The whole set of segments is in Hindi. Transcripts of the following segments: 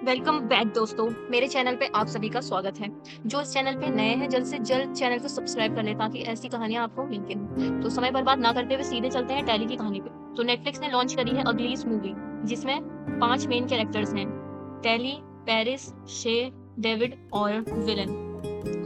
वेलकम बैक दोस्तों। मेरे चैनल पे आप सभी का स्वागत है। जो इस चैनल पे नए हैं जल्द से जल्द चैनल को सब्सक्राइब कर लें ताकि ऐसी कहानियां आपको मिलती रहें। तो समय बर्बाद ना करते हुए सीधे चलते हैं टैली की कहानी पे। तो नेटफ्लिक्स ने लॉन्च करी है अगलीस मूवी, जिसमें 5 मेन कैरेक्टर्स हैं, टैली, पेरिस, शे, डेविड और विलन।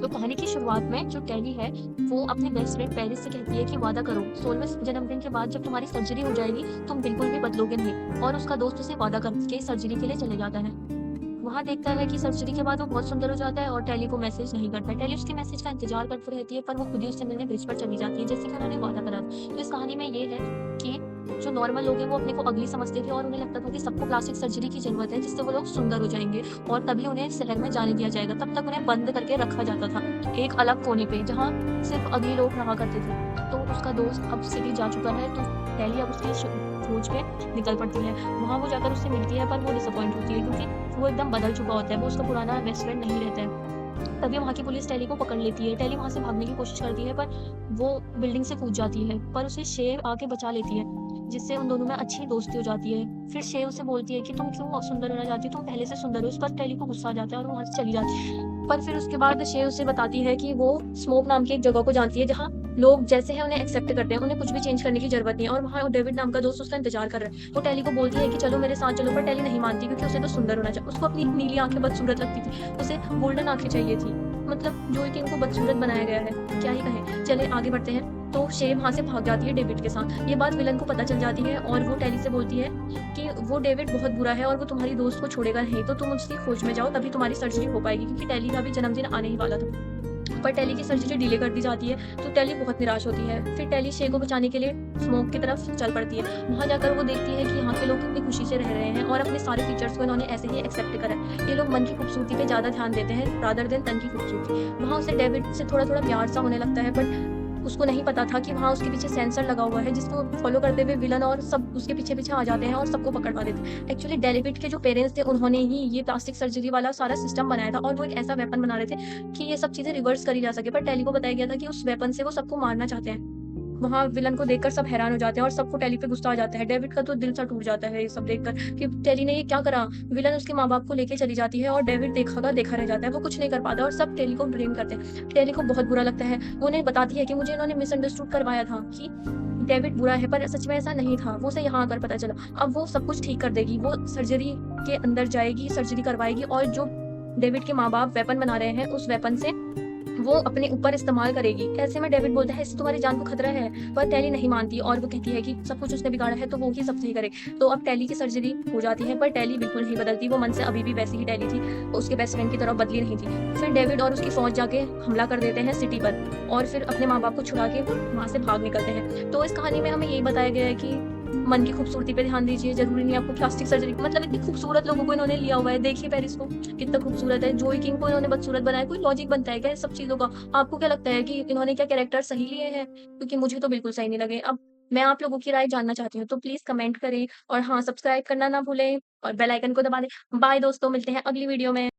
तो कहानी की शुरुआत में जो टैली है वो अपने बेस्ट फ्रेंड पेरिस से कहती है कि वादा करो 16वें जन्मदिन के बाद जब तुम्हारी सर्जरी हो जाएगी तुम बिल्कुल भी बदलोगे नहीं। और उसका दोस्त उसे वादा करके सर्जरी के लिए चले जाता है। वहाँ देखता है कि सर्जरी के बाद वो बहुत सुंदर हो जाता है और टैली को मैसेज नहीं करता है। टैली उसके मैसेज का इंतजार करती रहती है, पर वो खुद ही उससे मिलने ब्रिज पर चली जाती है, जैसे कि उन्होंने वादा करा था। तो इस कहानी में ये है कि जो नॉर्मल लोग हैं वो अपने को अगली समझते थे और उन्हें लगता था कि सबको प्लास्टिक सर्जरी की ज़रूरत है, जिससे वो लोग सुंदर हो जाएँगे और तभी उन्हें शहर में जाने दिया जाएगा। तब तक उन्हें बंद करके रखा जाता था, एक अलग कोने पे, जहाँ सिर्फ़ अगली लोग रहा करते थे। तो उसका दोस्त अब सिटी जा चुका है, तो टैली अब उसकी खोज पे निकल पड़ती है। वहाँ वो जाकर उससे मिलती है, पर वो डिसअपॉइंट होती है क्योंकि वो एकदम बदल चुका होता है, वो उसका पुराना बेस्ट फ्रेंड नहीं रहता है। तभी वहाँ की पुलिस टैली को पकड़ लेती है। टैली वहाँ से भागने की कोशिश करती है, पर वो बिल्डिंग से कूद जाती है, पर उसे शे आके बचा लेती है, जिससे उन दोनों में अच्छी दोस्ती हो जाती है। फिर शे उसे बोलती है कि तुम क्यों सुंदर होना चाहती हो? तुम पहले से सुंदर हो। इस पर टैली को गुस्सा आ जाता है और वो वहाँ से चली जाती है। पर फिर उसके बाद शे उसे बताती है कि वो स्मोक नाम की एक जगह को जानती है, जहाँ लोग जैसे हैं उन्हें एक्सेप्ट करते हैं, उन्हें कुछ भी चेंज करने की ज़रूरत नहीं है, और वहाँ डेविड नाम का दोस्त उसका इंतज़ार कर रहा है। वो टैली को बोलती है कि चलो मेरे साथ चलो, पर टैली नहीं मानती क्योंकि उसे तो सुंदर होना उसको अपनी नीली आँखें बदसूरत लगती थी, उसे गोल्डन आँखें चाहिए थी। मतलब जो कि इनको बदसूरत बनाया गया है, क्या ही कहें। चलिए आगे बढ़ते हैं। तो शे वहाँ से भाग जाती है डेविड के साथ। ये बात विलन को पता चल जाती है और वो टैली से बोलती है कि वो डेविड बहुत बुरा है और वो तुम्हारी दोस्त को छोड़ेगा नहीं, तो तुम उसकी खोज में जाओ, तभी तुम्हारी सर्जरी हो पाएगी, क्योंकि टैली का भी जन्मदिन आने ही वाला था। पर टैली की सर्जरी डिले कर दी जाती है, तो टैली बहुत निराश होती है। फिर टैली शे को बचाने के लिए स्मोक की तरफ चल पड़ती है। वहाँ जाकर वो देखती है कि यहाँ के लोग कितनी खुशी से रह रहे हैं और अपने सारे फीचर्स को इन्होंने ऐसे ही एक्सेप्ट करा है। ये लोग मन की खूबसूरती पे ज़्यादा ध्यान देते हैं रादर देन तन की खूबसूरती। वहाँ उसे डेविड से थोड़ा-थोड़ा प्यार सा होने लगता है, बट उसको नहीं पता था कि वहाँ उसके पीछे सेंसर लगा हुआ है, जिसको फॉलो करते हुए विलन और सब उसके पीछे-पीछे आ जाते हैं और सबको पकड़वा देते हैं। एक्चुअली डेविड के जो पेरेंट्स थे उन्होंने ही ये प्लास्टिक सर्जरी वाला सारा सिस्टम बनाया था और वो एक ऐसा वेपन बना रहे थे कि ये सब चीज़ें रिवर्स करी जा सके, पर टैली को बताया गया था कि उस वेपन से वो सबको मारना चाहते हैं। वहाँ विलन को देखकर सब हैरान हो जाते हैं और सबको टैली पे गुस्सा आ जाता है। डेविड का तो दिल सा टूट जाता है ये सब देखकर कि टैली ने ये क्या करा? विलन उसके माँ-बाप को लेके चली जाती है और डेविड देखा का देखा रह जाता है। वो कुछ नहीं कर पाता और सब टैली को ब्लेम करते हैं। टैली को बहुत बुरा लगता है। वो उन्हें बताती है कि मुझे इन्होंने मिसअंडरस्टूड करवाया था कि डेविड बुरा है, पर सच में ऐसा नहीं था। वो उसे यहाँ आकर पता चला। अब वो सब कुछ ठीक कर देगी। वो सर्जरी के अंदर जाएगी, सर्जरी करवाएगी और जो डेविड के माँ-बाप वेपन बना रहे हैं, उस वेपन से वो अपने ऊपर इस्तेमाल करेगी। ऐसे में डेविड बोलता है इससे तुम्हारी जान को खतरा है, पर टैली नहीं मानती और वो कहती है कि सब कुछ उसने बिगाड़ा है तो वो ही सब सही करे। तो अब टैली की सर्जरी हो जाती है, पर टैली बिल्कुल नहीं बदलती, वो मन से अभी भी वैसी ही टैली थी, उसके बेस्ट फ्रेंड की तरह बदली नहीं थी। फिर डेविड और उसकी फौज जाके हमला कर देते हैं सिटी पर और फिर अपने माँ-बाप को छुड़ा के वहाँ से भाग निकलते हैं। तो इस कहानी में हमें यही बताया गया है कि मन की खूबसूरती पे ध्यान दीजिए, ज़रूरी नहीं आपको प्लास्टिक सर्जरी, मतलब इतनी खूबसूरत लोगों को इन्होंने लिया हुआ है। देखिए पेरिस को, कितना खूबसूरत है। जोई किंग को इन्होंने बदसूरत बनाया, कोई लॉजिक बनता है क्या इन सब चीज़ों का? आपको क्या लगता है कि इन्होंने क्या कैरेक्टर सही लिए हैं? क्योंकि मुझे तो बिल्कुल सही नहीं लगे। अब मैं आप लोगों की राय जानना चाहती हूँ, तो प्लीज़ कमेंट करें और हाँ, सब्सक्राइब करना ना भूलें और बेल आइकन को दबा दें। बाय दोस्तों, मिलते हैं अगली वीडियो में।